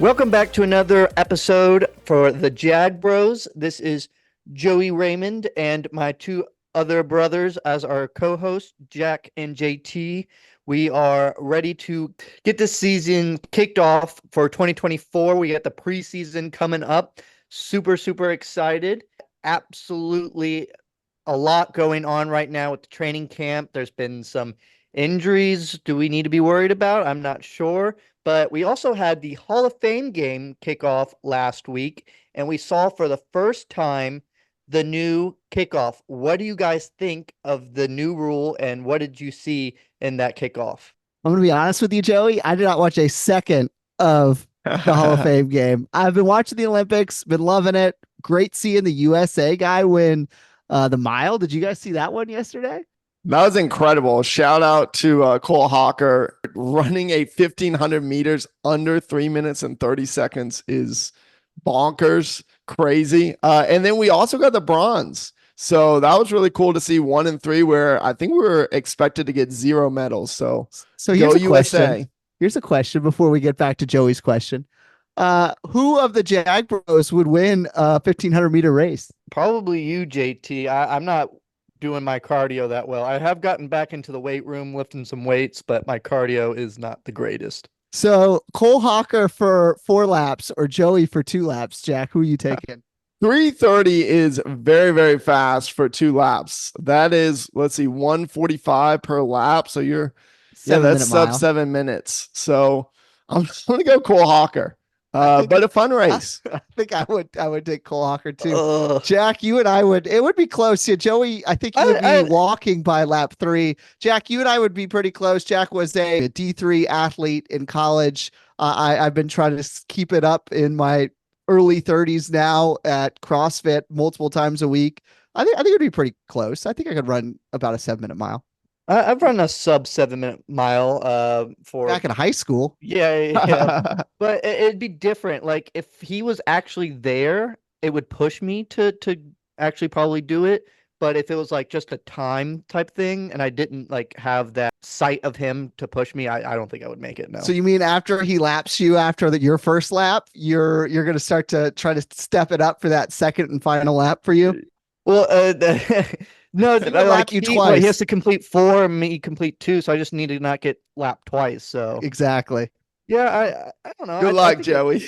Welcome back to another episode for the Jag Bros. This is Joey Raymond and my two other brothers as our co-hosts, Jack and JT. We are ready to get this season kicked off for 2024. We got the preseason coming up. Super excited. Absolutely a lot going on right now with the training camp. There's been some injuries. Do we need to be worried about? I'm not sure. But we also had the Hall of Fame game kickoff last week, and we saw for the first time the new kickoff. What do you guys think of the new rule, and what did you see in that kickoff? I'm going to be honest with you, Joey. I did not watch a second of the Hall of Fame game. I've been watching the Olympics, been loving it. Great seeing the USA guy win the mile. Did you guys see that one yesterday? That was incredible. Shout out to Cole Hawker. Running a 1,500 meters under 3 minutes and 30 seconds is bonkers, crazy. And then we also got the bronze. So that was really cool to see 1 and 3, where I think we were expected to get 0 medals. So here's a USA. question. Here's a question before we get back to Joey's question. Who of the Jag Bros would win a 1,500 meter race? Probably you, JT. I'm not doing my cardio that well. I have gotten back into the weight room, lifting some weights, but my cardio is not the greatest. So Cole Hawker for 4 laps or Joey for 2 laps. Jack, who are you taking? 3:30 is very fast for 2 laps. That is, let's see, 1:45 per lap. So that's sub 7 minutes. So I'm going to go Cole Hawker. But a fun race. I think I would take Cole Hawker too. Jack, you and I it would be close. Yeah, Joey, I think you would be walking by lap 3. Jack, you and I would be pretty close. Jack was a D3 athlete in college. I've been trying to keep it up in my early 30s now at CrossFit multiple times a week. I think it'd be pretty close. I think I could run about a 7-minute mile. I've run a sub 7-minute mile for back in high school. Yeah. But it'd be different. Like if he was actually there, it would push me to actually probably do it. But if it was like just a time type thing and I didn't like have that sight of him to push me, I don't think I would make it. No. So you mean after he laps you after your first lap, you're going to start to try to step it up for that second and final lap for you? Well, no, like you twice. He has to complete 4 and me complete 2, so I just need to not get lapped twice. So exactly. Yeah, I don't know. Good luck, Joey.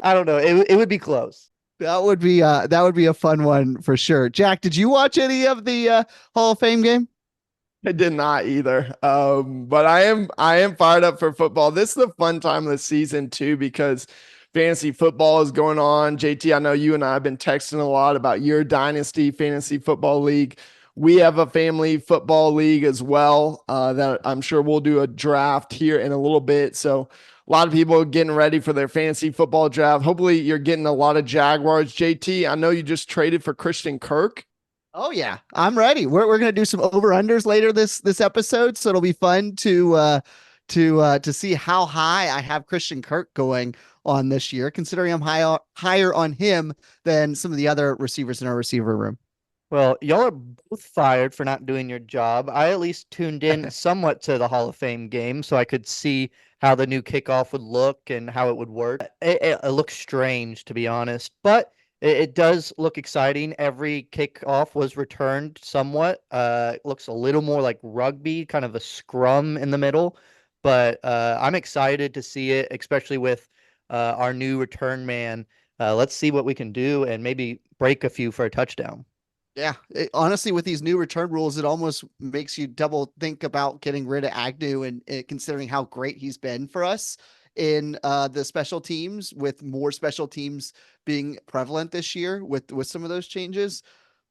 I don't know. It would be close. That would be a fun one for sure. Jack, did you watch any of the Hall of Fame game? I did not either. But I am fired up for football. This is the fun time of the season too, because fantasy football is going on. JT, I know you and I have been texting a lot about your dynasty fantasy football league. We have a family football league as well that I'm sure we'll do a draft here in a little bit. So a lot of people are getting ready for their fantasy football draft. Hopefully you're getting a lot of Jaguars. JT, I know you just traded for Christian Kirk. Oh yeah, I'm ready. We're going to do some over-unders later this episode. So it'll be fun to see how high I have Christian Kirk going on this year, considering I'm higher on him than some of the other receivers in our receiver room. Well, y'all are both fired for not doing your job. I at least tuned in somewhat to the Hall of Fame game so I could see how the new kickoff would look and how it would work. It looks strange, to be honest, but it does look exciting. Every kickoff was returned somewhat. It looks a little more like rugby, kind of a scrum in the middle, but I'm excited to see it, especially with our new return man. Let's see what we can do and maybe break a few for a touchdown. Yeah, honestly, with these new return rules, it almost makes you double think about getting rid of Agnew and considering how great he's been for us in the special teams, with more special teams being prevalent this year with some of those changes.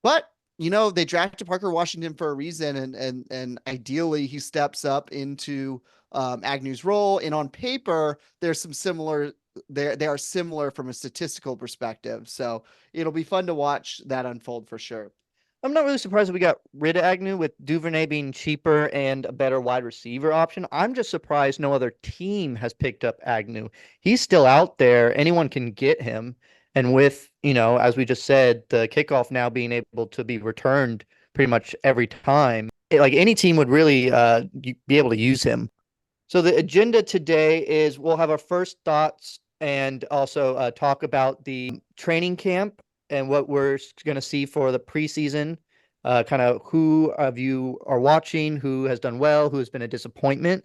But they drafted Parker Washington for a reason, and ideally he steps up into Agnew's role. And on paper, there's some similar. They are similar from a statistical perspective, so it'll be fun to watch that unfold for sure. I'm not really surprised that we got rid of Agnew, with Duvernay being cheaper and a better wide receiver option. I'm just surprised no other team has picked up Agnew. He's still out there. Anyone can get him. And with, as we just said, the kickoff now being able to be returned pretty much every time, like any team would really be able to use him. So the agenda today is we'll have our first thoughts and also talk about the training camp and what we're going to see for the preseason. Kind of who of you are watching, who has done well, who has been a disappointment.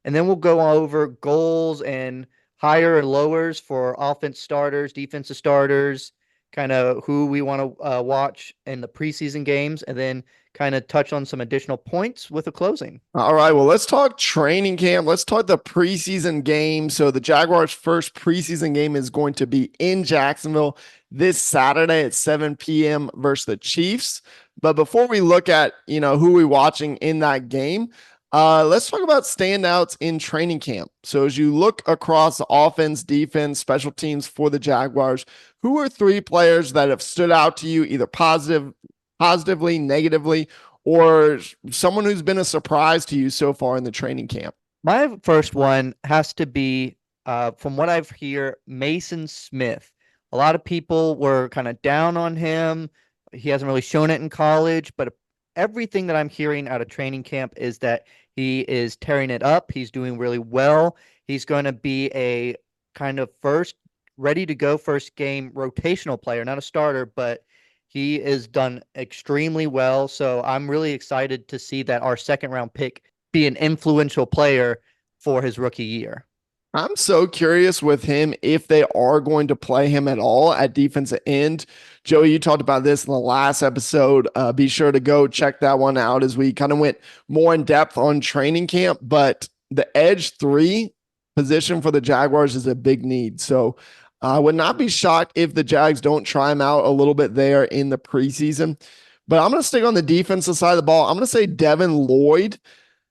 And then we'll go over goals and higher and lowers for offense starters, defensive starters, kind of who we want to watch in the preseason games, and then kind of touch on some additional points with a closing. All right, well, let's talk training camp. Let's talk the preseason game. So the Jaguars' first preseason game is going to be in Jacksonville this Saturday at 7 p.m. versus the Chiefs. But before we look at, who we're watching in that game, let's talk about standouts in training camp. So as you look across the offense, defense, special teams for the Jaguars, who are 3 players that have stood out to you, either positively, negatively, or someone who's been a surprise to you so far in the training camp? My first one has to be, from what I've heard, Mason Smith. A lot of people were kind of down on him. He hasn't really shown it in college, but everything that I'm hearing out of training camp is that he is tearing it up. He's doing really well. He's going to be a kind of ready to go first game rotational player, not a starter, but he is done extremely well. So I'm really excited to see that our second round pick be an influential player for his rookie year. I'm so curious with him if they are going to play him at all at defensive end. Joey, you talked about this in the last episode. Be sure to go check that one out as we kind of went more in depth on training camp. But the edge 3 position for the Jaguars is a big need. So I would not be shocked if the Jags don't try him out a little bit there in the preseason. But I'm going to stick on the defensive side of the ball. I'm going to say Devin Lloyd.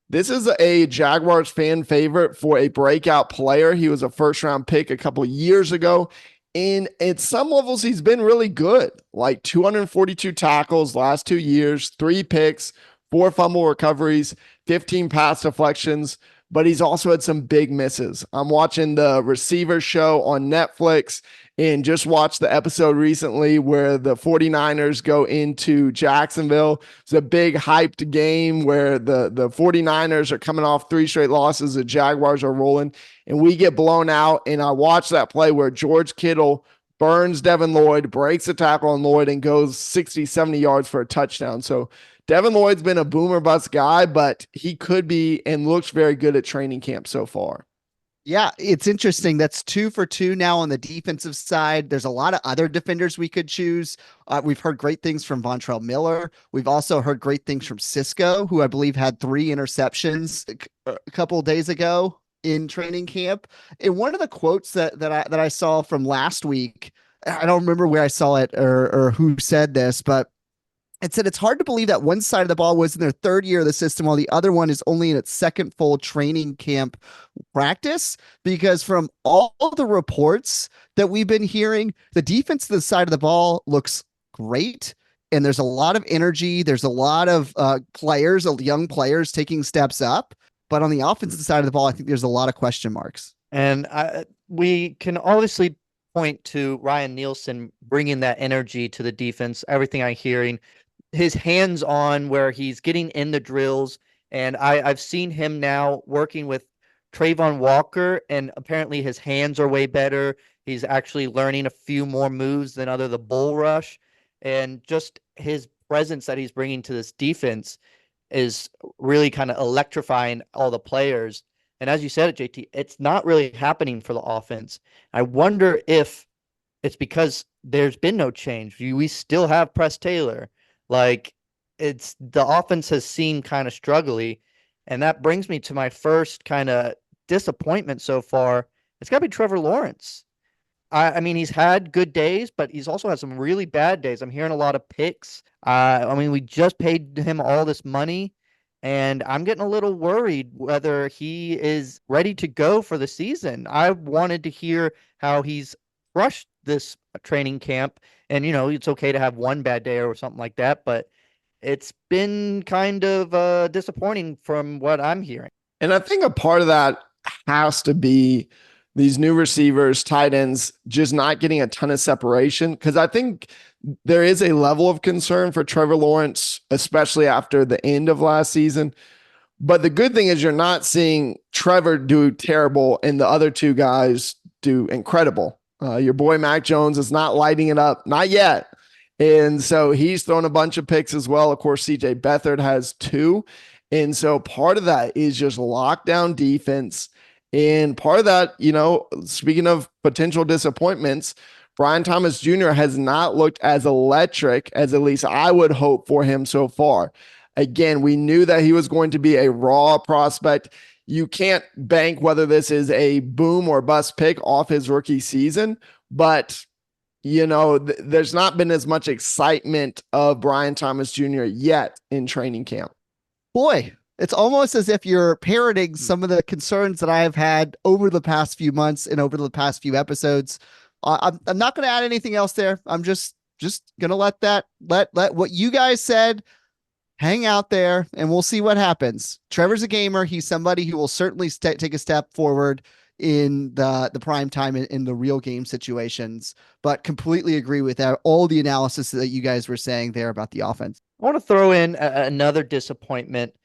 This is a Jaguars fan favorite for a breakout player. He was a first-round pick a couple years ago. And at some levels, he's been really good, like 242 tackles last 2 years, 3 picks, 4 fumble recoveries, 15 pass deflections, but he's also had some big misses. I'm watching the Receiver Show on Netflix and just watched the episode recently where the 49ers go into Jacksonville. It's a big hyped game where the 49ers are coming off 3 straight losses. The Jaguars are rolling and we get blown out. And I watched that play where George Kittle burns Devin Lloyd, breaks a tackle on Lloyd and goes 60, 70 yards for a touchdown. So Devin Lloyd's been a boomer bust guy, but he could be and looks very good at training camp so far. Yeah, it's interesting. That's 2 for 2 now on the defensive side. There's a lot of other defenders we could choose. We've heard great things from Vontrell Miller. We've also heard great things from Cisco, who I believe had 3 interceptions a couple of days ago in training camp. And one of the quotes that I saw from last week, I don't remember where I saw it or who said this, but it said it's hard to believe that one side of the ball was in their 3rd year of the system while the other one is only in its 2nd full training camp practice, because from all the reports that we've been hearing, the defensive side of the ball looks great. And there's a lot of energy. There's a lot of young players taking steps up. But on the offensive side of the ball, I think there's a lot of question marks. And we can obviously point to Ryan Nielsen bringing that energy to the defense. Everything I'm hearing, his hands on where he's getting in the drills. And I've seen him now working with Trayvon Walker, and apparently his hands are way better. He's actually learning a few more moves than the bull rush. And just his presence that he's bringing to this defense is really kind of electrifying all the players. And as you said, JT, it's not really happening for the offense. I wonder if it's because there's been no change. We still have Press Taylor. Like, it's the offense has seemed kind of struggly. And that brings me to my first kind of disappointment so far. It's got to be Trevor Lawrence. I mean, he's had good days, but he's also had some really bad days. I'm hearing a lot of picks. I mean, we just paid him all this money, and I'm getting a little worried whether he is ready to go for the season. I wanted to hear how he's crushed this training camp, and, it's okay to have one bad day or something like that, but it's been kind of disappointing from what I'm hearing. And I think a part of that has to be these new receivers, tight ends, just not getting a ton of separation. Because I think there is a level of concern for Trevor Lawrence, especially after the end of last season. But the good thing is you're not seeing Trevor do terrible and the other 2 guys do incredible. Your boy Mac Jones is not lighting it up, not yet. And so he's thrown a bunch of picks as well. Of course, CJ Beathard has 2. And so part of that is just lockdown defense. And part of that, speaking of potential disappointments, Brian Thomas Jr. has not looked as electric as at least I would hope for him so far. Again, we knew that he was going to be a raw prospect. You can't bank whether this is a boom or bust pick off his rookie season, but there's not been as much excitement of Brian Thomas Jr. yet in training camp. Boy, it's almost as if you're parroting some of the concerns that I have had over the past few months and over the past few episodes. I'm not going to add anything else there. I'm just going to let what you guys said hang out there, and we'll see what happens. Trevor's a gamer. He's somebody who will certainly take a step forward in the prime time in the real game situations, but completely agree with that. All the analysis that you guys were saying there about the offense. I want to throw in another disappointment.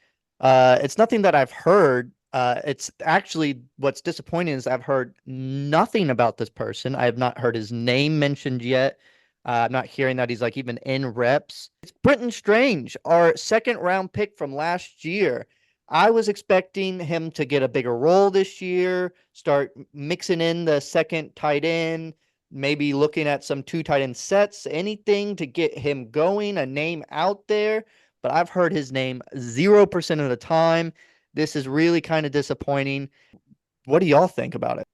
It's nothing that I've heard. It's actually what's disappointing is I've heard nothing about this person. I have not heard his name mentioned yet. I'm not hearing that he's like even in reps. It's Brenton Strange, our 2nd-round pick from last year. I was expecting him to get a bigger role this year, start mixing in the second tight end, maybe looking at some 2 tight end sets, anything to get him going, a name out there. But I've heard his name 0% of the time. This is really kind of disappointing. What do y'all think about it?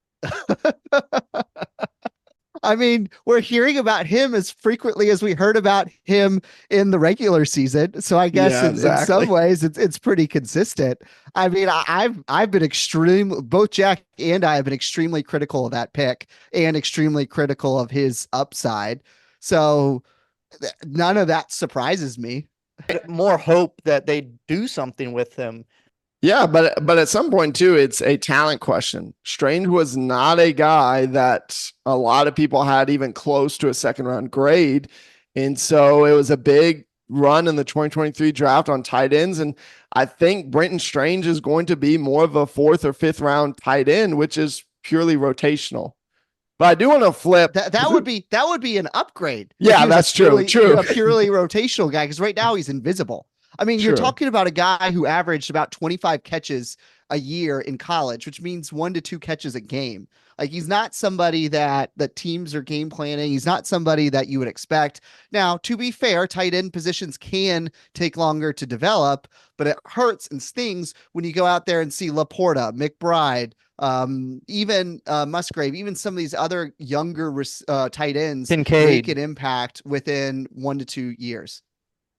I mean, we're hearing about him as frequently as we heard about him in the regular season. So I guess in some ways it's pretty consistent. I mean, I've been both Jack and I have been extremely critical of that pick and extremely critical of his upside. So none of that surprises me. More hope that they do something with him. Yeah, but at some point too, it's a talent question. Strange was not a guy that a lot of people had even close to a 2nd-round grade. And so it was a big run in the 2023 draft on tight ends. And I think Brenton Strange is going to be more of a 4th or 5th round tight end, which is purely rotational. But I do want to flip. That would be an upgrade. Yeah, that's true. A purely rotational guy, because right now he's invisible. I mean, you're talking about a guy who averaged about 25 catches a year in college, which means 1 to 2 catches a game. Like, he's not somebody that teams are game planning. He's not somebody that you would expect. Now, to be fair, tight end positions can take longer to develop, but it hurts and stings when you go out there and see Laporta, McBride, even Musgrave, even some of these other younger tight ends make an impact within 1 to 2 years.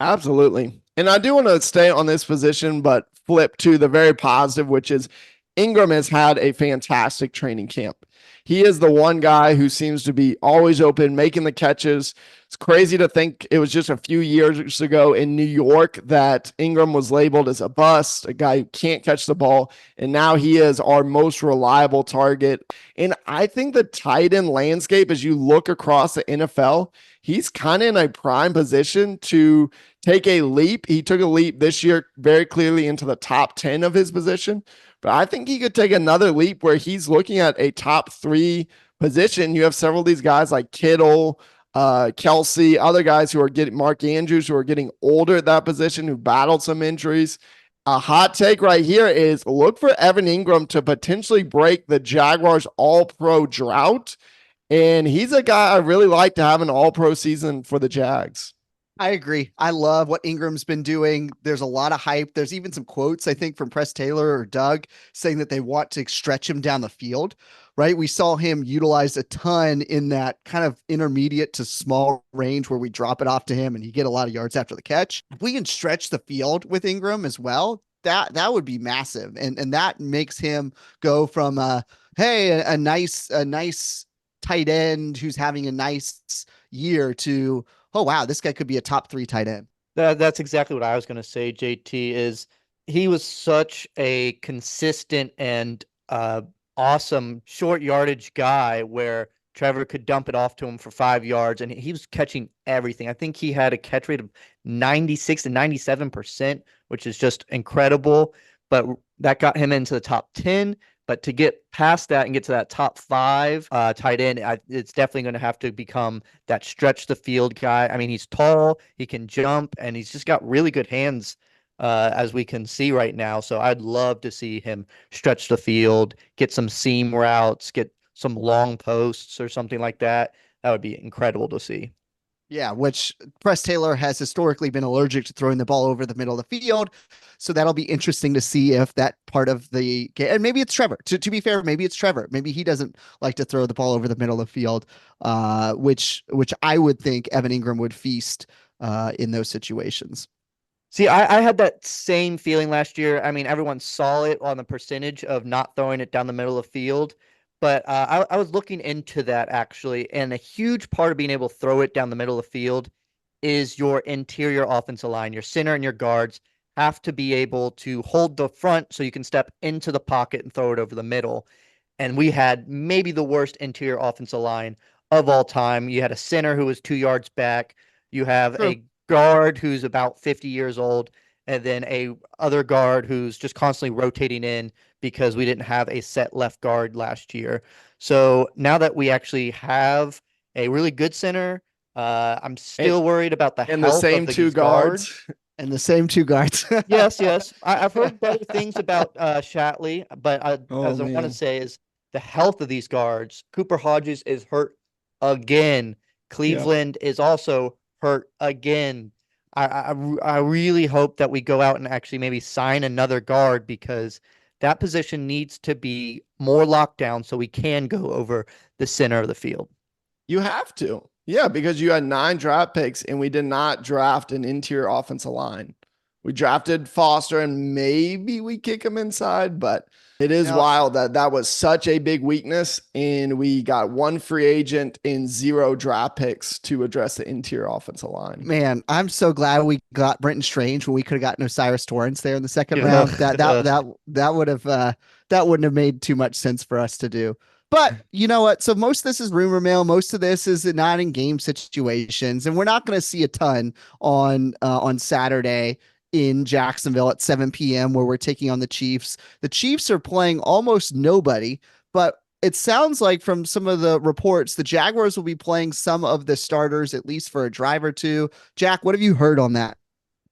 Absolutely. And I do want to stay on this position, but flip to the very positive, which is Ingram has had a fantastic training camp. He is the one guy who seems to be always open, making the catches. It's crazy to think it was just a few years ago in New York that Ingram was labeled as a bust, a guy who can't catch the ball. And now he is our most reliable target. And I think the tight end landscape, as you look across the NFL, he's kind of in a prime position to take a leap. He took a leap this year very clearly into the top 10 of his position. But I think he could take another leap where he's looking at a top 3 position. You have several of these guys like Kittle, Kelsey, other guys who are getting Mark Andrews, who are getting older at that position, who battled some injuries. A hot take right here is look for Evan Ingram to potentially break the Jaguars all-pro drought. And he's a guy I really like to have an all-pro season for the Jags. I agree. I love what Ingram's been doing. There's a lot of hype. There's even some quotes, I think, from Press Taylor or Doug saying that they want to stretch him down the field, right? We saw him utilized a ton in that kind of intermediate to small range where we drop it off to him and he get a lot of yards after the catch. If we can stretch the field with Ingram as well, that would be massive. And that makes him go from a nice tight end who's having a nice year to, oh, wow, this guy could be a top 3 tight end. That's exactly what I was going to say, JT, is he was such a consistent and awesome short yardage guy where Trevor could dump it off to him for 5 yards, and he was catching everything. I think he had a catch rate of 96 to 97%, which is just incredible. But that got him into the top 10. But to get past that and get to that top 5 tight end, it's definitely going to have to become that stretch the field guy. I mean, he's tall, he can jump, and he's just got really good hands, as we can see right now. So I'd love to see him stretch the field, get some seam routes, get some long posts or something like that. That would be incredible to see. Yeah, which Press Taylor has historically been allergic to throwing the ball over the middle of the field. So that'll be interesting to see if that part of the game, and maybe it's Trevor. To be fair, maybe it's Trevor. Maybe he doesn't like to throw the ball over the middle of the field, which I would think Evan Ingram would feast in those situations. See, I had that same feeling last year. I mean, everyone saw it on the percentage of not throwing it down the middle of the field. But I was looking into that actually, and a huge part of being able to throw it down the middle of the field is your interior offensive line. Your center and your guards have to be able to hold the front so you can step into the pocket and throw it over the middle. And we had maybe the worst interior offensive line of all time. You had a center who was 2 yards back. You have a guard who's about 50 years old, and then a other guard who's just constantly rotating in because we didn't have a set left guard last year. So now that we actually have a really good center, I'm still worried about the and health the same of two guards. And the same 2 guards. Yes. I've heard better things about Shatley, but as I want man. to say is the health of these guards. Cooper Hodges is hurt again. Cleveland is also hurt again. I really hope that we go out and actually maybe sign another guard, because that position needs to be more locked down so we can go over the center of the field. You have to. Yeah, because you had 9 draft picks and we did not draft an interior offensive line. We drafted Foster and maybe we kick him inside, but it is wild that was such a big weakness, and we got 1 free agent and 0 draft picks to address the interior offensive line. Man, I'm so glad we got Brenton Strange when we could have gotten Osiris Torrance there in the second round. That wouldn't have made too much sense for us to do. But you know what? So most of this is rumor mill. Most of this is not in game situations, and we're not going to see a ton on Saturday in Jacksonville at 7 p.m. where we're taking on the Chiefs. The Chiefs are playing almost nobody, but it sounds like from some of the reports, the Jaguars will be playing some of the starters, at least for a drive or two. Jack, what have you heard on that?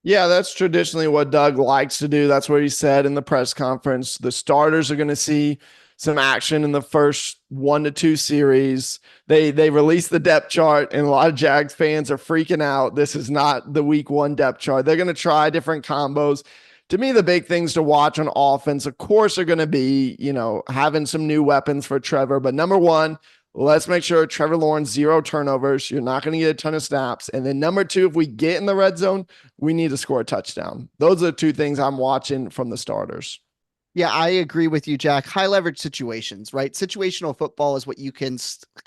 Yeah, that's traditionally what Doug likes to do. That's what he said in the press conference. The starters are going to see some action in the first 1 to 2 series. They released the depth chart, and a lot of Jags fans are freaking out. This is not the week 1 depth chart. They're going to try different combos. To me, the big things to watch on offense, of course, are going to be, having some new weapons for Trevor. But number 1, let's make sure Trevor Lawrence, 0 turnovers. You're not going to get a ton of snaps. And then number 2, if we get in the red zone, we need to score a touchdown. Those are the 2 things I'm watching from the starters. Yeah, I agree with you, Jack. High leverage situations, right? Situational football is what you can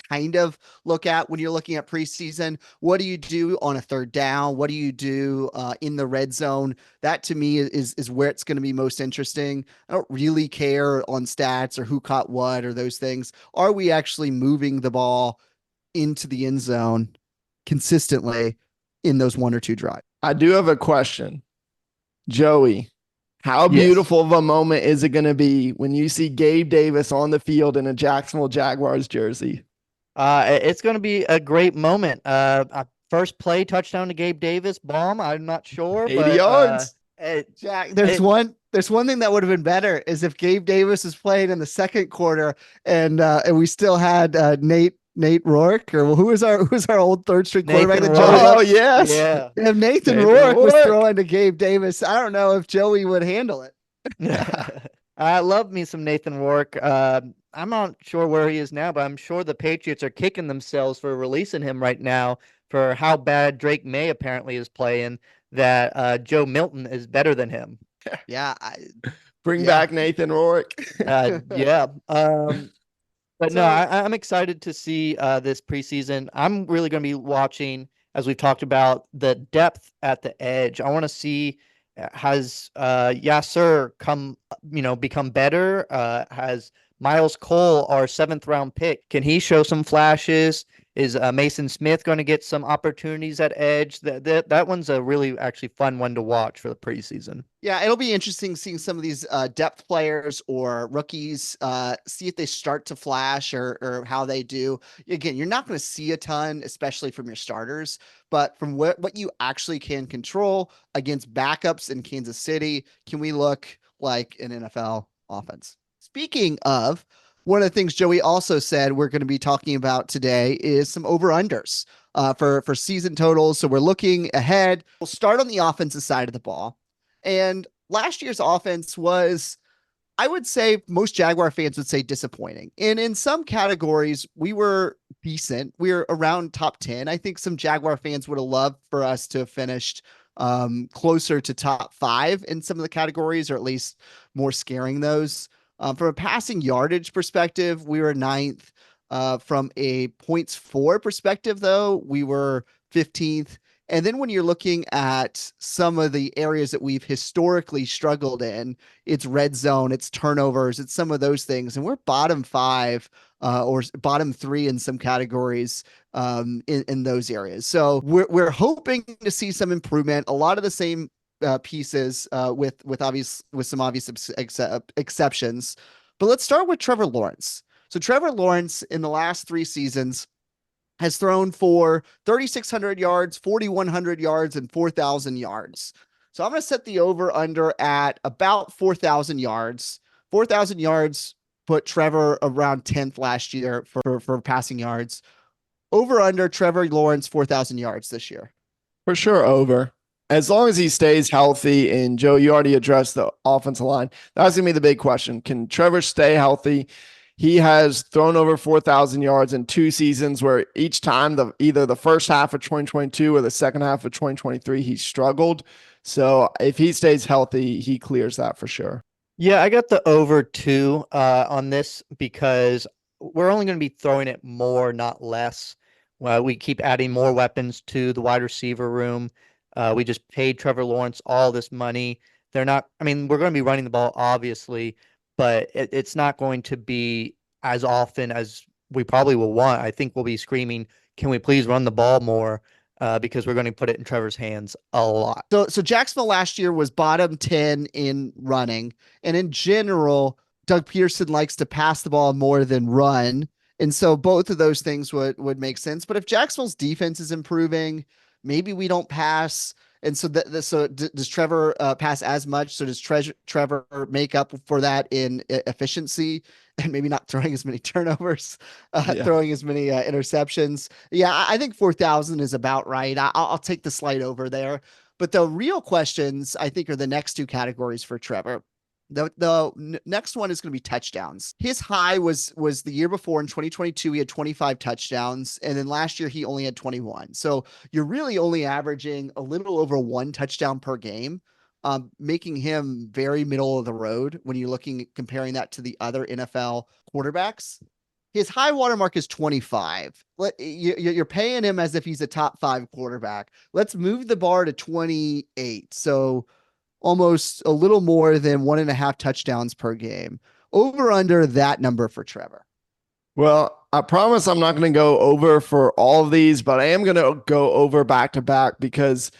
kind of look at when you're looking at preseason. What do you do on a 3rd down? What do you do in the red zone? That to me is where it's going to be most interesting. I don't really care on stats or who caught what or those things. Are we actually moving the ball into the end zone consistently in those 1 or 2 drives? I do have a question. Joey, how beautiful of a moment is it going to be when you see Gabe Davis on the field in a Jacksonville Jaguars jersey? It's going to be a great moment. First play touchdown to Gabe Davis, bomb. I'm not sure. 80 yards. Jack, there's one thing that would have been better is if Gabe Davis is playing in the second quarter and we still had Nate Rourke, or who was our old 3rd string quarterback? Oh yes, yeah. If Nathan Rourke was throwing to Gabe Davis, I don't know if Joey would handle it. I love me some Nathan Rourke. I'm not sure where he is now, but I'm sure the Patriots are kicking themselves for releasing him right now for how bad Drake May apparently is playing. That Joe Milton is better than him. Yeah, bring back Nathan Rourke. Yeah. But no, I'm excited to see this preseason. I'm really going to be watching, as we've talked about, the depth at the edge. I want to see, has Yasser become better? Has Miles Cole, our 7th round pick, can he show some flashes? Is Mason Smith going to get some opportunities at edge? That one's a really actually fun one to watch for the preseason. Yeah, it'll be interesting seeing some of these depth players or rookies, see if they start to flash or how they do. Again, you're not going to see a ton, especially from your starters, but from what you actually can control against backups in Kansas City, can we look like an NFL offense? Speaking of, one of the things Joey also said we're going to be talking about today is some over-unders for season totals. So we're looking ahead. We'll start on the offensive side of the ball. And last year's offense was, I would say most Jaguar fans would say disappointing. And in some categories, we were decent. We were around top 10. I think some Jaguar fans would have loved for us to have finished closer to top 5 in some of the categories, or at least more scaring those. From a passing yardage perspective, we were 9th. From a points for perspective, though, we were 15th. And then when you're looking at some of the areas that we've historically struggled in, it's red zone, it's turnovers, it's some of those things. And we're bottom 5 or bottom 3 in some categories in those areas. So we're hoping to see some improvement. A lot of the same pieces with some obvious exceptions. But let's start with Trevor Lawrence. So Trevor Lawrence in the last 3 seasons has thrown for 3,600 yards, 4,100 yards, and 4,000 yards. So I'm going to set the over under at about 4,000 yards. 4,000 yards put Trevor around 10th last year for passing yards. Over under Trevor Lawrence 4,000 yards this year. For sure, over. As long as he stays healthy, and Joe, you already addressed the offensive line. That's going to be the big question. Can Trevor stay healthy? He has thrown over 4,000 yards in 2 seasons where each time either the first half of 2022 or the second half of 2023, he struggled. So if he stays healthy, he clears that for sure. Yeah, I got the over 2 on this because we're only going to be throwing it more, not less. We keep adding more weapons to the wide receiver room. We just paid Trevor Lawrence all this money. We're going to be running the ball, obviously, but it's not going to be as often as we probably will want. I think we'll be screaming, can we please run the ball more? Because we're going to put it in Trevor's hands a lot. So Jacksonville last year was bottom 10 in running. And in general, Doug Peterson likes to pass the ball more than run. And so both of those things would make sense. But if Jacksonville's defense is improving, maybe we don't pass. And so does Trevor pass as much? So does Trevor make up for that in efficiency and maybe not throwing as many turnovers, throwing as many interceptions? Yeah, I think 4,000 is about right. I'll take the slight over there. But the real questions, I think, are the next 2 categories for Trevor. The next one is going to be touchdowns. His high was the year before in 2022, he had 25 touchdowns. And then last year he only had 21. So you're really only averaging a little over 1 touchdown per game, making him very middle of the road when you're comparing that to the other NFL quarterbacks. His high watermark is 25. You're paying him as if he's a top 5 quarterback. Let's move the bar to 28. So almost a little more than 1.5 touchdowns per game. Over under that number for Trevor. Well, I promise I'm not going to go over for all of these, but I am going to go over back to back because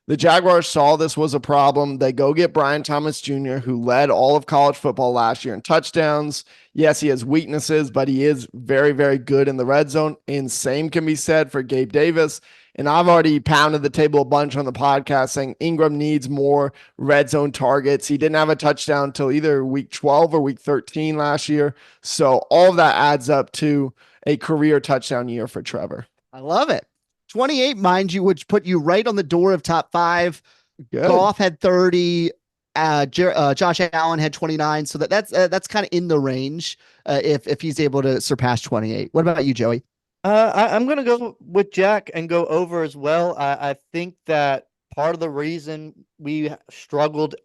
the Jaguars saw this was a problem. They go get Brian Thomas Jr., who led all of college football last year in touchdowns. Yes, he has weaknesses, but he is very, very good in the red zone. And same can be said for Gabe Davis. And I've already pounded the table a bunch on the podcast saying Ingram needs more red zone targets. He didn't have a touchdown until either week 12 or week 13 last year. So all of that adds up to a career touchdown year for Trevor. I love it. 28, mind you, which put you right on the door of top 5. Good. Goff had 30. Josh Allen had 29. So that's kind of in the range if he's able to surpass 28. What about you, Joey? I'm going to go with Jack and go over as well. I think that part of the reason we struggled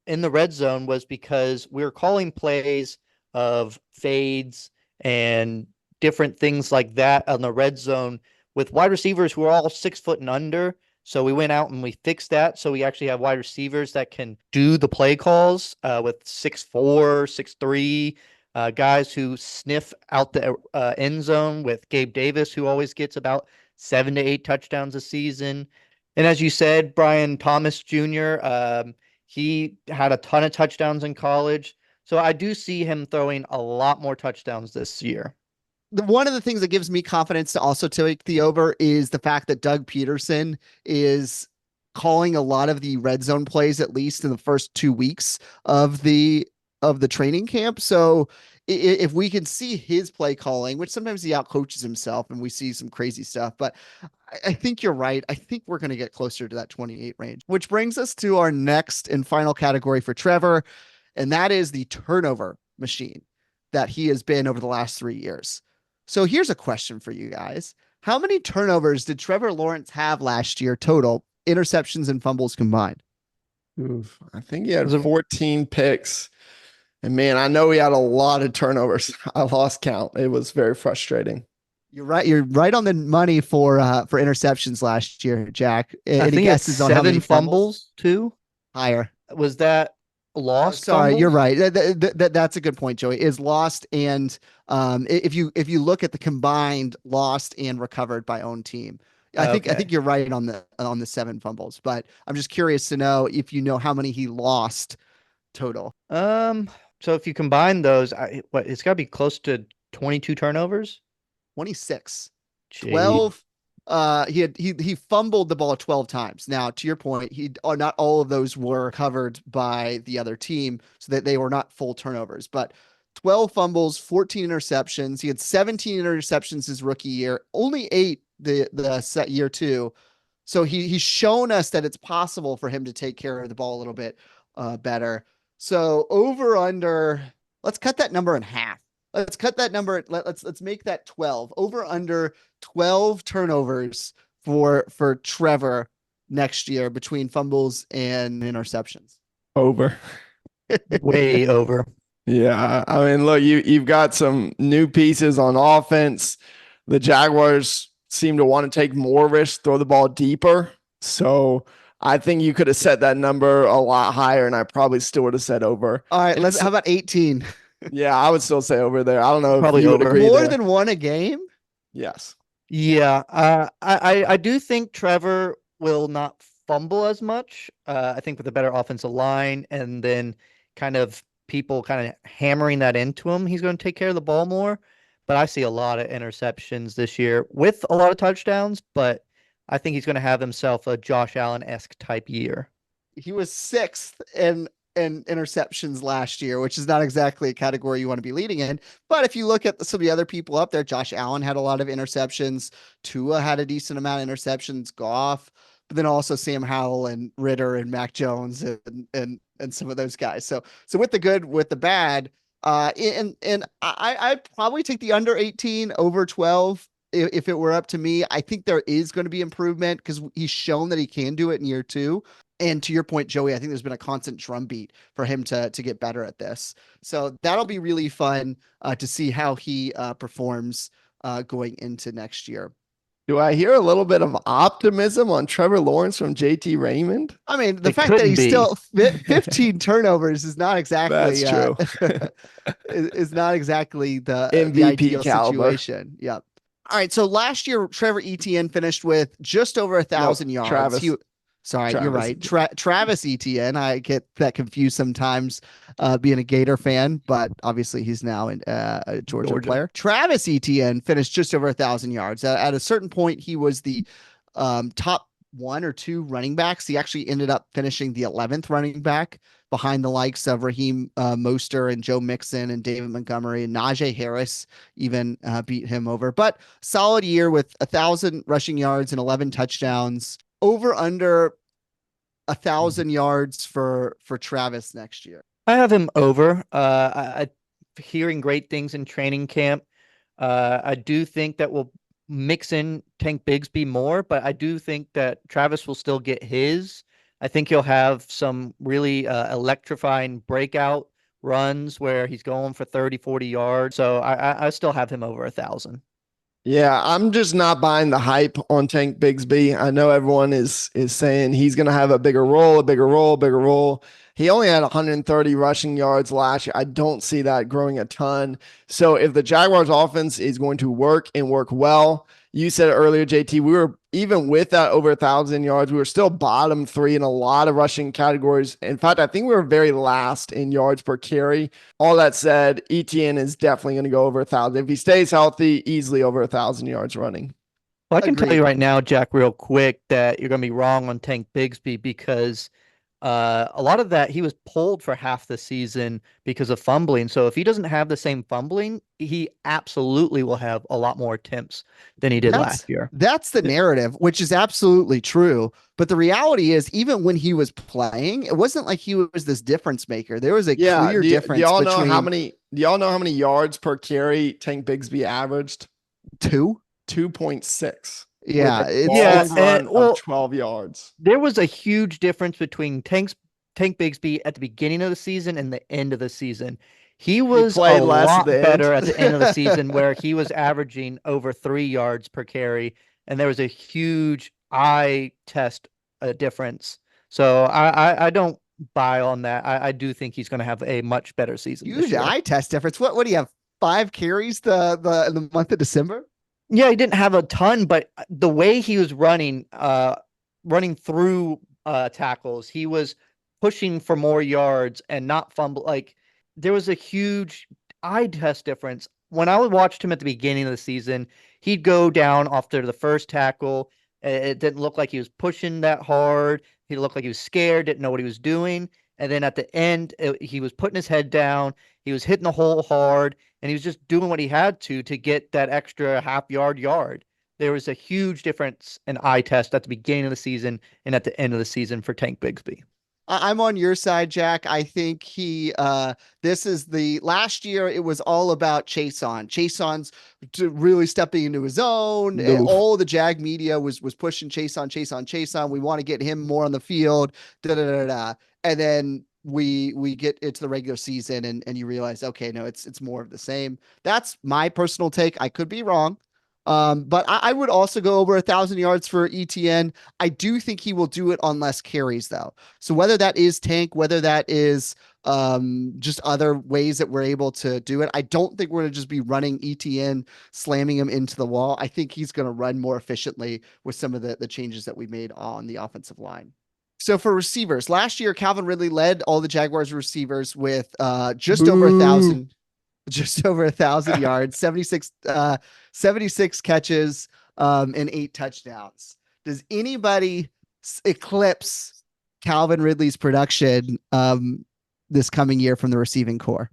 in the red zone was because we were calling plays of fades and different things like that on the red zone with wide receivers who are all 6 foot and under. So we went out and we fixed that. So we actually have wide receivers that can do the play calls with 6'4", 6'3", guys who sniff out the end zone with Gabe Davis, who always gets about 7 to 8 touchdowns a season. And as you said, Brian Thomas Jr., he had a ton of touchdowns in college. So I do see him throwing a lot more touchdowns this year. One of the things that gives me confidence to also take the over is the fact that Doug Peterson is calling a lot of the red zone plays, at least in the first 2 weeks of the training camp. So if we can see his play calling, which sometimes he outcoaches himself and we see some crazy stuff, but I think you're right. I think we're going to get closer to that 28 range, which brings us to our next and final category for Trevor. And that is the turnover machine that he has been over the last 3 years. So here's a question for you guys. How many turnovers did Trevor Lawrence have last year total, interceptions and fumbles combined? Oof, I think he had 14 picks. And man, I know he had a lot of turnovers. I lost count. It was very frustrating. You're right. You're right on the money for interceptions last year, Jack. I think it's 7 fumbles too. Higher. Was that lost? Sorry, fumbles? you're right. That's a good point, Joey. Is lost and if you look at the combined lost and recovered by own team, I think you're right on the 7 fumbles. But I'm just curious to know if you know how many he lost total. So if you combine those, it's got to be close to 22 turnovers. 26. Jeez. 12. He fumbled the ball 12 times. Now, to your point, not all of those were covered by the other team, so that they were not full turnovers, but 12 fumbles, 14 interceptions. He had 17 interceptions his rookie year, only 8 the set year 2. So he's shown us that it's possible for him to take care of the ball a little bit better. So over under, let's cut that number in half. Let's cut that number. Let's make that 12. Over under 12 turnovers for Trevor next year between fumbles and interceptions. Over. Way over. Yeah. I mean, look, you've got some new pieces on offense. The Jaguars seem to want to take more risks, throw the ball deeper. So I think you could have set that number a lot higher, and I probably still would have said over. All right, how about 18? Yeah, I would still say over there. I don't know. Probably if you would over. agree More there. than one a game? Yes. Yeah. I do think Trevor will not fumble as much. I think with a better offensive line and then kind of people kind of hammering that into him, he's going to take care of the ball more. But I see a lot of interceptions this year with a lot of touchdowns, but I think he's going to have himself a Josh Allen-esque type year. He was 6th in interceptions last year, which is not exactly a category you want to be leading in. But if you look at some of the other people up there, Josh Allen had a lot of interceptions. Tua had a decent amount of interceptions. Goff, but then also Sam Howell and Ritter and Mac Jones and some of those guys. So with the good, with the bad, and I'd probably take the under 18 over 12. If it were up to me. I think there is going to be improvement because he's shown that he can do it in year 2. And to your point, Joey, I think there's been a constant drumbeat for him to get better at this. So that'll be really fun to see how he performs going into next year. Do I hear a little bit of optimism on Trevor Lawrence from JT Raymond? I mean, the fact that he's still 15 turnovers is not exactly That's true. is not exactly the MVP ideal caliber situation. Yep. All right. So last year, Trevor Etienne finished with just over 1,000 yards. Travis. You're right. Travis Etienne. I get that confused sometimes being a Gator fan, but obviously he's now a Georgia player. Travis Etienne finished just over 1,000 yards. At a certain point, he was the top 1 or 2 running backs. He actually ended up finishing the 11th running back behind the likes of Raheem Mostert and Joe Mixon and David Montgomery, and Najee Harris even beat him over. But solid year with 1,000 rushing yards and 11 touchdowns. Over under 1,000 yards for Travis next year. I have him over. I hearing great things in training camp. I do think that we'll mix in Tank Bigsby more, but I do think that Travis will still get his. I think he'll have some really electrifying breakout runs where he's going for 30, 40 yards. So I still have him over 1,000. Yeah, I'm just not buying the hype on Tank Bigsby. I know everyone is saying he's going to have a bigger role. He only had 130 rushing yards last year. I don't see that growing a ton. So if the Jaguars offense is going to work and work well, you said it earlier, JT, we were even with that over 1,000 yards, we were still bottom 3 in a lot of rushing categories. In fact, I think we were very last in yards per carry. All that said, Etienne is definitely going to go over 1,000. If he stays healthy, easily over 1,000 yards running. Well, I can tell Agreed. you right now, Jack, real quick, that you're going to be wrong on Tank Bigsby because a lot of that he was pulled for half the season because of fumbling. So if he doesn't have the same fumbling, he absolutely will have a lot more attempts than he did last year. That's the narrative, which is absolutely true. But the reality is, even when he was playing, it wasn't like he was this difference maker. There was a clear difference. Do y'all between know how many? Do y'all know how many yards per carry Tank Bigsby averaged? 2.6. Yeah, it's and, of 12 yards. There was a huge difference between Tank Bigsby at the beginning of the season and the end of the season. He was a lot better at the end of the season, where he was averaging over 3 yards per carry, and there was a huge eye test difference. So I don't buy on that. I do think he's going to have a much better season. Huge eye test difference. What do you have? 5 carries the month of December? Yeah, he didn't have a ton, but the way he was running through tackles, he was pushing for more yards and not fumble. Like, there was a huge eye test difference. When I watched him at the beginning of the season, he'd go down after the first tackle. It didn't look like he was pushing that hard. He looked like he was scared, didn't know what he was doing. And then at the end, he was putting his head down. He was hitting the hole hard, and he was just doing what he had to get that extra yard. There was a huge difference in eye test at the beginning of the season and at the end of the season for Tank Bigsby. I'm on your side, Jack. I think this is the last year. It was all about Chaseon's really stepping into his own. No. All the Jag media was pushing Chaseon. We want to get him more on the field. And then we get into the regular season and you realize, okay, no, it's more of the same. That's my personal take. I could be wrong. But I would also go over 1,000 yards for Etienne. I do think he will do it on less carries, though. So whether that is Tank, whether that is just other ways that we're able to do it, I don't think we're going to just be running Etienne, slamming him into the wall. I think he's going to run more efficiently with some of the changes that we made on the offensive line. So for receivers, last year, Calvin Ridley led all the Jaguars receivers with just over 1,000 yards, 76 catches, and 8 touchdowns. Does anybody eclipse Calvin Ridley's production this coming year from the receiving core?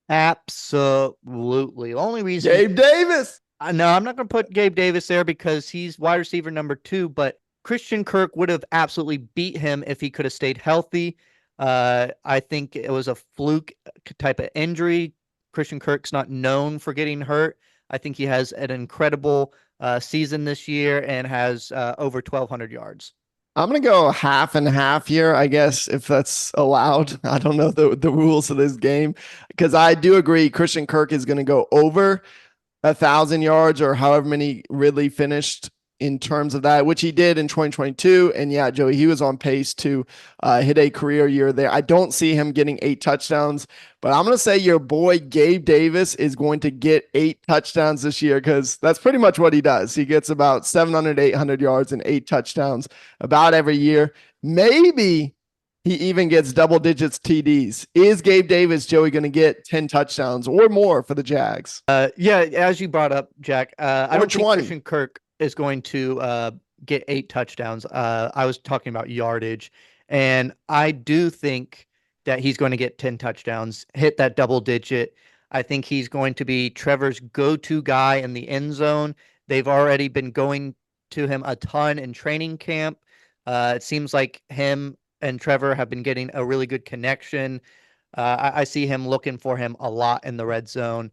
Absolutely. The only reason Gabe Davis. No, I'm not going to put Gabe Davis there because he's wide receiver number 2, but Christian Kirk would have absolutely beat him if he could have stayed healthy. I think it was a fluke type of injury. Christian Kirk's not known for getting hurt. I think he has an incredible season this year and has over 1,200 yards. I'm going to go half and half here, I guess, if that's allowed. I don't know the rules of this game, because I do agree Christian Kirk is going to go over 1,000 yards or however many Ridley finished in terms of that, which he did in 2022. And yeah, Joey, he was on pace to hit a career year there. I don't see him getting 8 touchdowns, but I'm going to say your boy Gabe Davis is going to get 8 touchdowns this year, because that's pretty much what he does. He gets about 700, 800 yards and 8 touchdowns about every year. Maybe he even gets double digits TDs. Is Gabe Davis, Joey, going to get 10 touchdowns or more for the Jags? Yeah, as you brought up, Jack, I don't think 20. Christian Kirk is going to get 8 touchdowns. I was talking about yardage, and I do think that he's going to get 10 touchdowns, hit that double digit. I think he's going to be Trevor's go-to guy in the end zone. They've already been going to him a ton in training camp. It seems like him and Trevor have been getting a really good connection. I see him looking for him a lot in the red zone,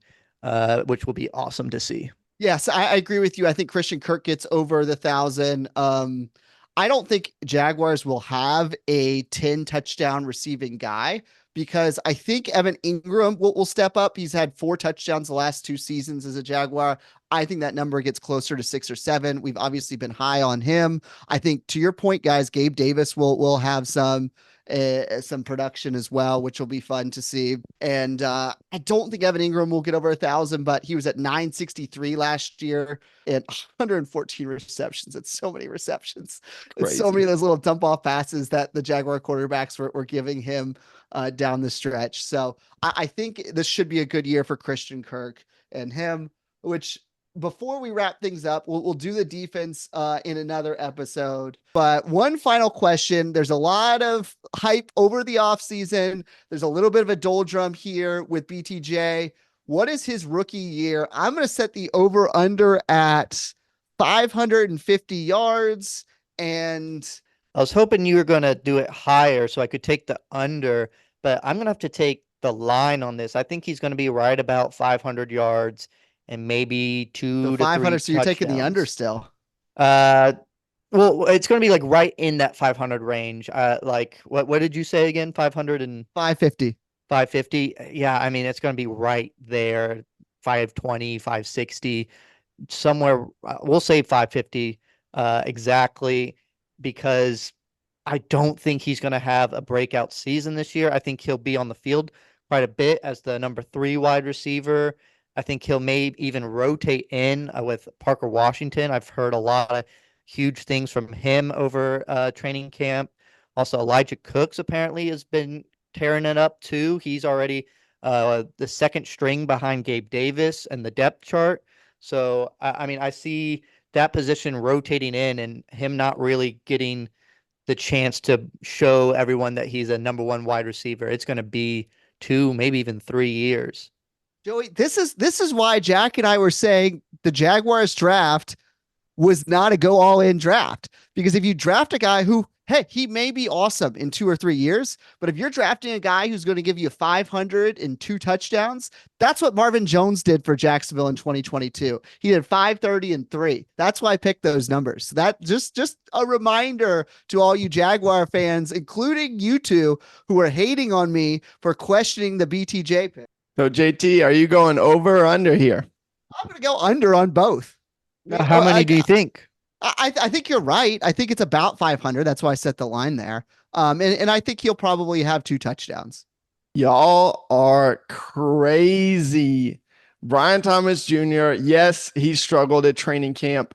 which will be awesome to see. Yes, I agree with you. I think Christian Kirk gets over the 1,000. I don't think Jaguars will have a 10 touchdown receiving guy, because I think Evan Ingram will step up. He's had 4 touchdowns the last 2 seasons as a Jaguar. I think that number gets closer to 6 or 7. We've obviously been high on him. I think, to your point, guys, Gabe Davis will have some, some production as well, which will be fun to see. And I don't think Evan Ingram will get over 1,000, but he was at 963 last year and 114 receptions. It's so many receptions. It's so many of those little dump off passes that the Jaguar quarterbacks were giving him down the stretch. So I think this should be a good year for Christian Kirk and him, which before we wrap things up, we'll do the defense in another episode. But one final question. There's a lot of hype over the offseason. There's a little bit of a doldrum here with BTJ. What is his rookie year? I'm going to set the over under at 550 yards. And I was hoping you were going to do it higher so I could take the under, but I'm going to have to take the line on this. I think he's going to be right about 500 yards. And maybe 2 to 500. 3 So you're taking the under touchdowns. still. Well, it's going to be like right in that 500 range. Like what did you say again? 500 and 550. 550. Yeah, I mean it's going to be right there. 520, 560, somewhere. We'll say 550 exactly, because I don't think he's going to have a breakout season this year. I think he'll be on the field quite a bit as the number 3 wide receiver. I think he'll maybe even rotate in with Parker Washington. I've heard a lot of huge things from him over training camp. Also, Elijah Cooks apparently has been tearing it up too. He's already the second string behind Gabe Davis and the depth chart. So, I mean, I see that position rotating in and him not really getting the chance to show everyone that he's a number 1 wide receiver. It's going to be 2, maybe even 3 years. Joey, this is why Jack and I were saying the Jaguars draft was not a go all in draft, because if you draft a guy who, hey, he may be awesome in 2 or 3 years, but if you're drafting a guy who's going to give you 500 and 2 touchdowns, that's what Marvin Jones did for Jacksonville in 2022. He did 530 and 3. That's why I picked those numbers. That just a reminder to all you Jaguar fans, including you two who are hating on me for questioning the BTJ pick. So JT, are you going over or under here? I'm going to go under on both. How many do you think? I think you're right. I think it's about 500. That's why I set the line there. And I think he'll probably have 2 touchdowns. Y'all are crazy. Brian Thomas Jr., yes, he struggled at training camp,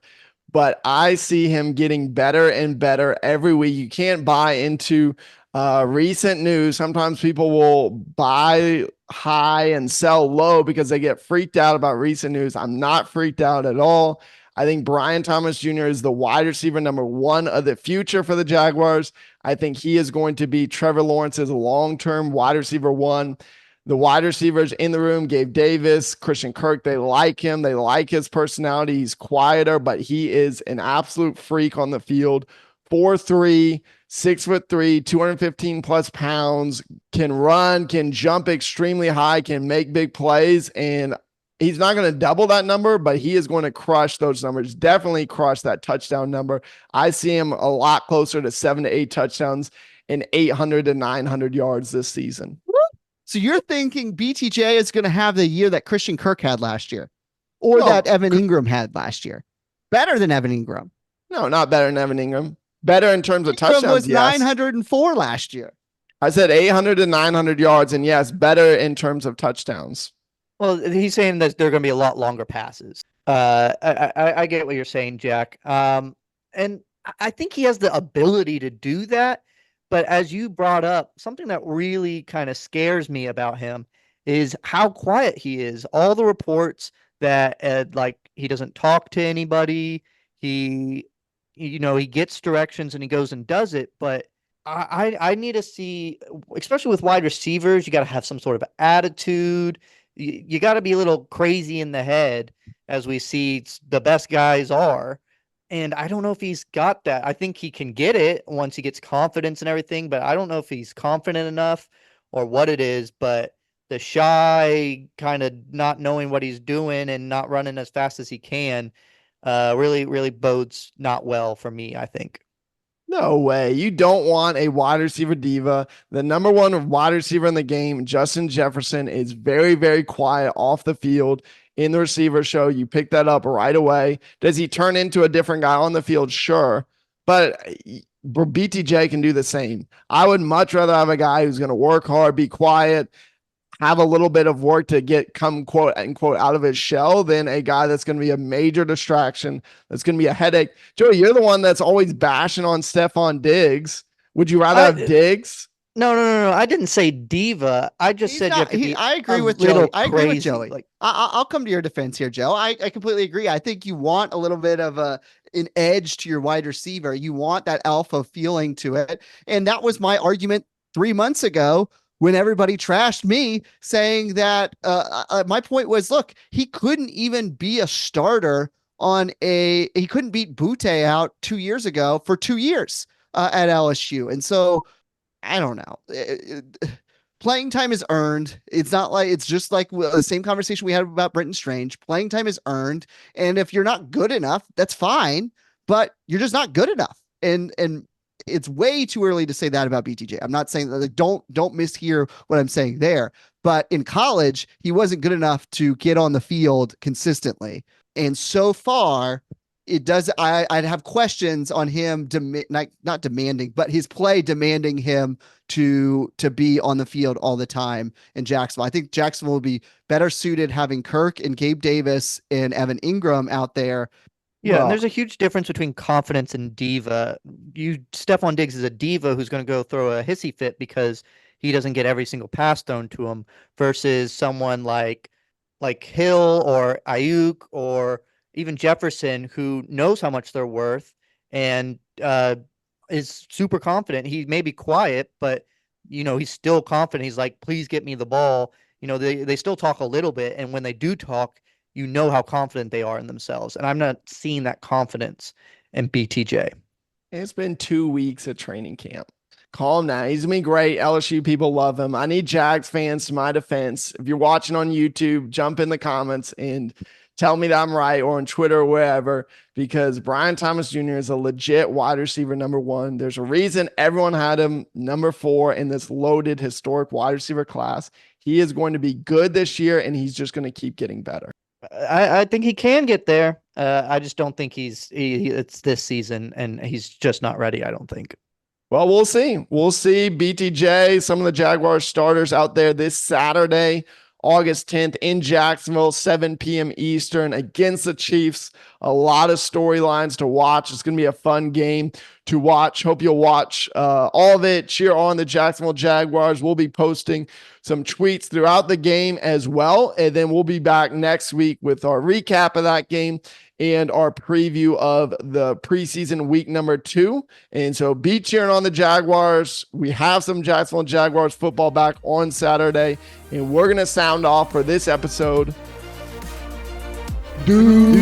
but I see him getting better and better every week. You can't buy into recent news. Sometimes people will buy high and sell low because they get freaked out about recent news. I'm not freaked out at all. I think Brian Thomas Jr. is the wide receiver number 1 of the future for the Jaguars. I think he is going to be Trevor Lawrence's long-term wide receiver 1. The wide receivers in the room, Gabe Davis, Christian Kirk, they like him. They like his personality. He's quieter, but he is an absolute freak on the field. 4'3", 6'3", 215 plus pounds, can run, can jump extremely high, can make big plays. And he's not going to double that number, but he is going to crush those numbers. Definitely crush that touchdown number. I see him a lot closer to 7 to 8 touchdowns and 800 to 900 yards this season. So you're thinking BTJ is going to have the year that Christian Kirk had last year, or that Evan Ingram had last year? Better than Evan Ingram? No, not better than Evan Ingram. Better in terms of Ingram touchdowns. Was 904 last year. I said 800 to 900 yards, and yes, better in terms of touchdowns. Well, he's saying that they're going to be a lot longer passes. I get what you're saying, Jack. And I think he has the ability to do that. But as you brought up, something that really kind of scares me about him is how quiet he is. All the reports that like he doesn't talk to anybody. He gets directions and he goes and does it. But I need to see, especially with wide receivers, you got to have some sort of attitude. You got to be a little crazy in the head, as we see the best guys are. And I don't know if he's got that. I think he can get it once he gets confidence and everything, but I don't know if he's confident enough or what it is. But the shy, kind of not knowing what he's doing and not running as fast as he can really, really bodes not well for me, I think. No way. You don't want a wide receiver diva. The number 1 wide receiver in the game, Justin Jefferson, is very, very quiet off the field. In the receiver show, you pick that up right away. Does he turn into a different guy on the field? Sure. But BTJ can do the same. I would much rather have a guy who's going to work hard, be quiet, have a little bit of work to come quote unquote out of his shell than a guy that's going to be a major distraction. That's going to be a headache. Joey, you're the one that's always bashing on Stephon Diggs. Would you rather have Diggs? No. I didn't say diva. I just said you have to be. I agree with Joey. I agree with Joey. Like, I'll come to your defense here, Joe. I completely agree. I think you want a little bit of an edge to your wide receiver. You want that alpha feeling to it. And that was my argument 3 months ago when everybody trashed me, saying that my point was, look, he couldn't even be a starter he couldn't beat Butte out 2 years ago for 2 years at LSU. And so I don't know. Playing time is earned. It's not like, it's just like the same conversation we had about Brenton Strange. Playing time is earned. And if you're not good enough, that's fine, but you're just not good enough. And it's way too early to say that about BTJ. I'm not saying that, like, don't mishear what I'm saying there, but in college, he wasn't good enough to get on the field consistently. And so far, I'd have questions on him, not demanding, but his play demanding him to be on the field all the time in Jacksonville. I think Jacksonville will be better suited having Kirk and Gabe Davis and Evan Ingram out there. Yeah, and there's a huge difference between confidence and diva. Stephon Diggs is a diva who's going to go throw a hissy fit because he doesn't get every single pass thrown to him, versus someone like Hill or Ayuk or even Jefferson, who knows how much they're worth and is super confident. He may be quiet, but he's still confident. He's like, please get me the ball. They still talk a little bit, and when they do talk, how confident they are in themselves. And I'm not seeing that confidence in BTJ. It's been 2 weeks of training camp. Calm down. He's going to be great. LSU people love him. I need Jags fans to my defense. If you're watching on YouTube, jump in the comments and tell me that I'm right, or on Twitter or wherever, because Brian Thomas Jr. is a legit wide receiver #1. There's a reason everyone had him #4 in this loaded historic wide receiver class. He is going to be good this year, and he's just going to keep getting better. I think he can get there. I just don't think it's this season, and he's just not ready, I don't think. Well, we'll see. We'll see BTJ, some of the Jaguars starters out there this Saturday, August 10th in Jacksonville, 7 p.m. Eastern against the Chiefs. A lot of storylines to watch. It's going to be a fun game to watch. Hope you'll watch all of it. Cheer on the Jacksonville Jaguars. We'll be posting some tweets throughout the game as well. And then we'll be back next week with our recap of that game and our preview of the preseason week #2. And so be cheering on the Jaguars. We have some Jacksonville Jaguars football back on Saturday, and we're going to sound off for this episode. Dude.